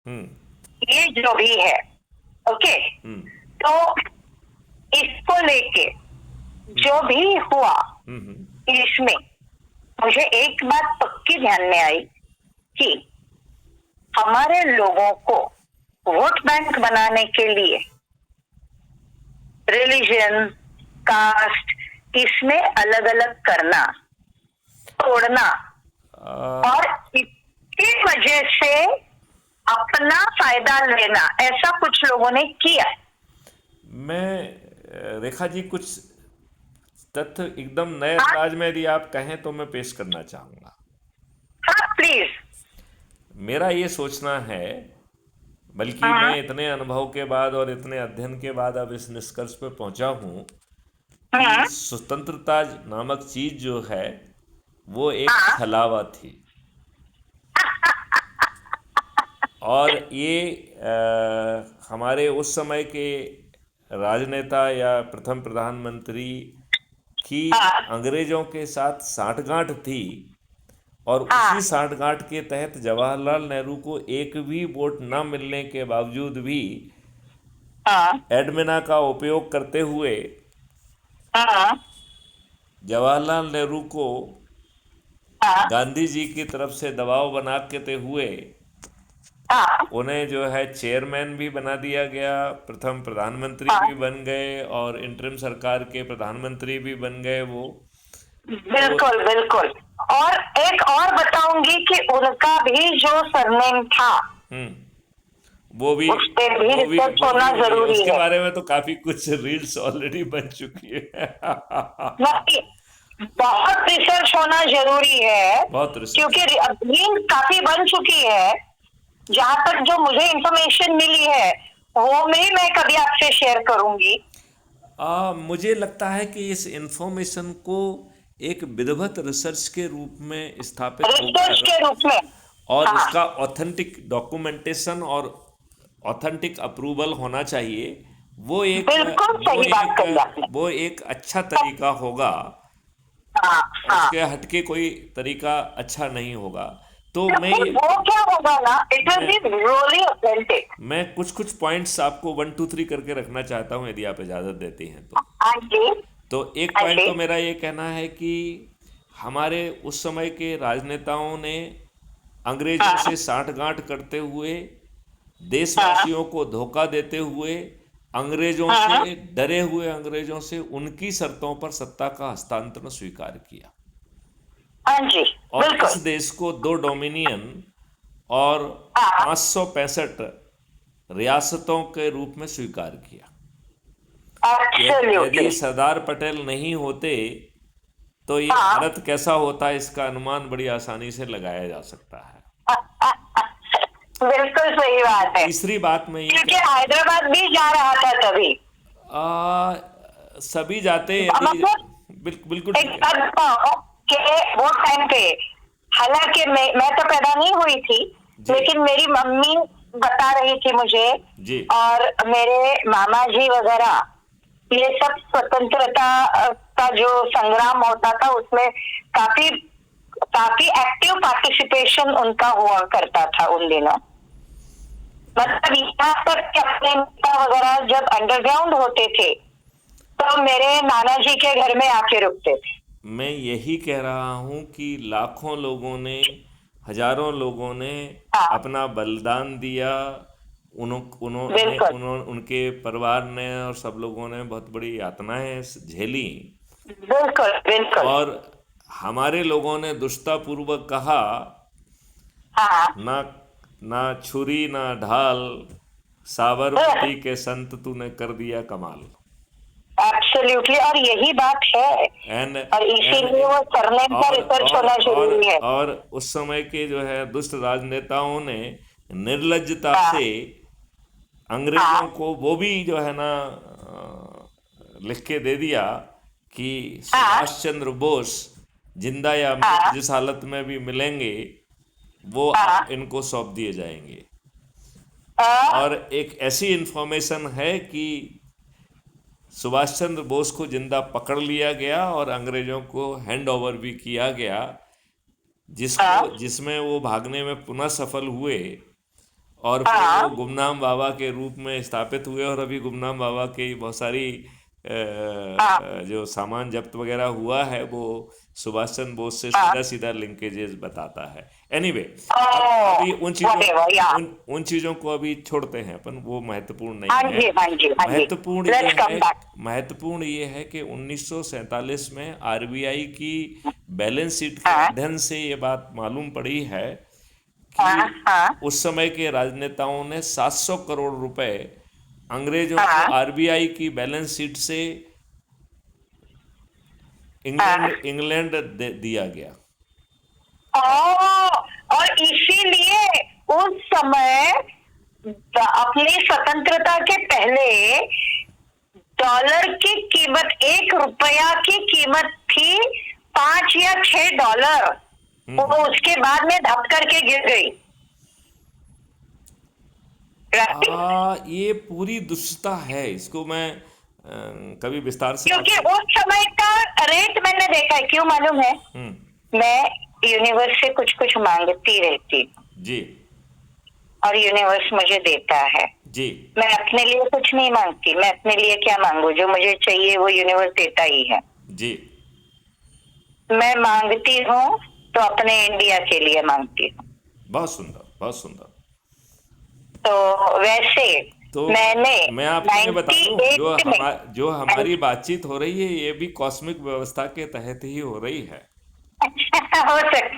हम्म। ये जो भी है, ओके। हम्म। तो इसको लेके हम्म। जो भी हुआ हम्म। इसमें मुझे एक बात पक्की ध्यान में आई कि हमारे लोगों को वोट बैंक बनाने के लिए रिलीजन, कास्ट, इसमें अलग अलग करना, तोड़ना, आ, और इसकी वजह से अपना फायदा लेना, ऐसा कुछ लोगों ने किया। रेखा जी, कुछ तथ्य एकदम नए हाँ अंदाज में यदि आप कहें तो मैं पेश करना चाहूँगा। हाँ प्लीज। मेरा ये सोचना है, बल्कि हाँ मैं इतने अनुभव के बाद और इतने अध्ययन के बाद अब इस निष्कर्ष पे पहुंचा हूँ कि हाँ स्वतंत्रता नामक चीज जो है वो एक हाँ छलावा थी। और ये हमारे उस समय के राजनेता या प्रथम प्रधानमंत्री की हाँ अंग्रेजों के साथ साठगांठ थी, और उसी हाँ साठगांठ के तहत जवाहरलाल नेहरू को एक भी वोट न मिलने के बावजूद भी हाँ एडमिना का उपयोग करते हुए हाँ जवाहरलाल नेहरू को हाँ गांधी जी की तरफ से दबाव बना के हुए हाँ उन्हें जो है चेयरमैन भी बना दिया गया, प्रथम प्रधानमंत्री हाँ, भी बन गए और इंटरिम सरकार के प्रधानमंत्री भी बन गए वो। तो बिल्कुल बिल्कुल। और एक और बताऊंगी कि उनका भी जो सरनेम था हम्म, वो भी उस पे भी वो भी रिसर्च वो भी होना वो भी जरूरी उसके है। बारे में तो काफी कुछ रील्स ऑलरेडी बन चुकी है। नहीं, बहुत रिसर्च होना जरूरी है, बहुत रिसर्च। क्योंकि रील काफी बन चुकी है। जहां तक जो मुझे इंफॉर्मेशन मिली है वो मैं कभी आपसे शेयर करूंगी। मुझे लगता है कि इस इंफॉर्मेशन को एक विधिवत रिसर्च के रूप में स्थापित रिसर्च होकर के रूप में। और हाँ उसका ऑथेंटिक डॉक्यूमेंटेशन और ऑथेंटिक अप्रूवल होना चाहिए। वो एक बिल्कुल वो सही बात एक कही आपने। वो एक अच्छा तरीका होगा। हाँ हाँ। उसके हटके कोई तरीका अच्छा नहीं होगा। तो क्योंकि वो क्या होगा ना, इट विल मैं बी रियली ऑथेंटिक। मैं कुछ कुछ पॉइंट्स आपको 1 2 3 करके रखना चाहता हूं, यदि आप इजाज़त देती हैं तो। हाँ जी। तो एक हाँ पॉइंट जी। तो मेरा ये कहना है कि हमारे उस समय के राजनेताओं ने अंग्रेजों हाँ से साठगांठ करते हुए, हाँ देशवासियों को धोखा देते हुए, अंग्रेजों हाँ से डरे हुए अंग्रेजों से उनकी शर्तों पर सत्ता का हस्तांतरण स्वीकार किया हाँ जी। और इस बिल्कुल। देश को 2 डोमिनियन और हाँ 565 रियासतों के रूप में स्वीकार किया। यदि एब्सोल्युटली। सरदार पटेल नहीं होते तो ये हाँ भारत कैसा होता, इसका अनुमान बड़ी आसानी से लगाया जा सकता है। बिल्कुल सही बात है। तीसरी बात मैं ये क्योंकि कह हैदराबाद भी जा रहा था तभी। आ, सभी जाते यदि मतलब बिल्कुल एक ठीक है। बात बताओ कि वो टाइम पे, हालांकि मैं तो पैदा नहीं हुई थी, जी। लेकिन मेरी मम्मी बता रही थी मुझे, जी। और मेरे मामा जी वगैरह, ये सब स्वतंत्रता का जो संग्राम होता था उसमें काफी काफी एक्टिव पार्टिसिपेशन उनका हुआ करता था उन दिनों। मतलब यहाँ तक कि अपने नेता वगैरह जब अंडरग्राउंड होते थे तो मेरे नाना जी के घर में आके रुकते थे। मैं यही कह रहा हूँ कि लाखों लोगों ने, हजारों लोगों ने हाँ अपना बलिदान दिया। बिल्कुल उनके परिवार ने और सब लोगों ने बहुत बड़ी यातनाएं झेली। बिल्कुल बिल्कुल। और हमारे लोगों ने दुष्टापूर्वक कहा, हाँ ना ना छुरी ना ढाल, साबरमती के संत तूने कर दिया कमाल। एब्सोल्युटली, और यही बात है। एंड और एंड इसीलिए वो सरनेम का रिसर्च होना जरूरी है। और उस समय के जो है दुष्ट राजनेताओं ने निर्लज्जता हाँ से अंग्रेजों हाँ को वो भी जो है ना लिख के दे दिया कि हाँ सुभाष चंद्र बोस जिंदा या मृत हाँ जिस हालत में भी मिलेंगे वो हाँ इनको सौंप दिए जाएंगे। हाँ और एक ऐसी इंफॉर्मेशन है कि सुभाष चंद्र बोस को जिंदा पकड़ लिया गया और अंग्रेजों को हैंड ओवर भी किया गया, हाँ जिसमें वो भागने में पुनः सफल हुए और फिर वो हाँ गुमनाम बाबा के रूप में स्थापित हुए, और अभी गुमनाम बाबा की बहुत सारी हाँ जो सामान जब्त वगैरह हुआ है वो सुभाष चंद्र बोस से हाँ। सीधा सीधा लिंकेजेस बताता है। एनीवे, अब ओह, अभी whatever, या। उन चीजों को अभी छोड़ते हैं अपन, वो महत्वपूर्ण हाँ नहीं है। जी, हाँ जी, हाँ जी। Let's come back. महत्वपूर्ण ये है कि 1947 में आरबीआई की बैलेंस शीट के हाँ अध्ययन से ये बात मालूम पड़ी है कि हाँ हाँ उस समय के राजनेताओं ने 700 करोड़ रुपए अंग्रेजों को हाँ आरबीआई की बैलेंस शीट से हाँ। इंग्लैंड दिया गया। और इसीलिए उस समय अपनी स्वतंत्रता के पहले डॉलर की कीमत, 1 रुपया की कीमत थी 5 या 6 डॉलर। वो उसके बाद में धप करके गिर गई। राइट? ये पूरी दुष्टता है, इसको मैं कभी विस्तार से क्योंकि आपसे। उस समय का रेट मैंने देखा है, क्यों मालूम है? हम्म। मैं यूनिवर्स से कुछ कुछ मांगती रहती जी और यूनिवर्स मुझे देता है। जी मैं अपने लिए कुछ नहीं मांगती। मैं अपने लिए क्या मांगू? जो मुझे चाहिए वो यूनिवर्स देता ही है। जी। मैं मांगती हूँ तो अपने इंडिया के लिए मांगती हूँ। बहुत सुंदर, बहुत सुंदर। तो वैसे तो मैंने मैं आपको ये बता दूं, 98 में जो हमारी बातचीत हो रही है ये भी कॉस्मिक व्यवस्था के तहत ही हो रही है। हो सकता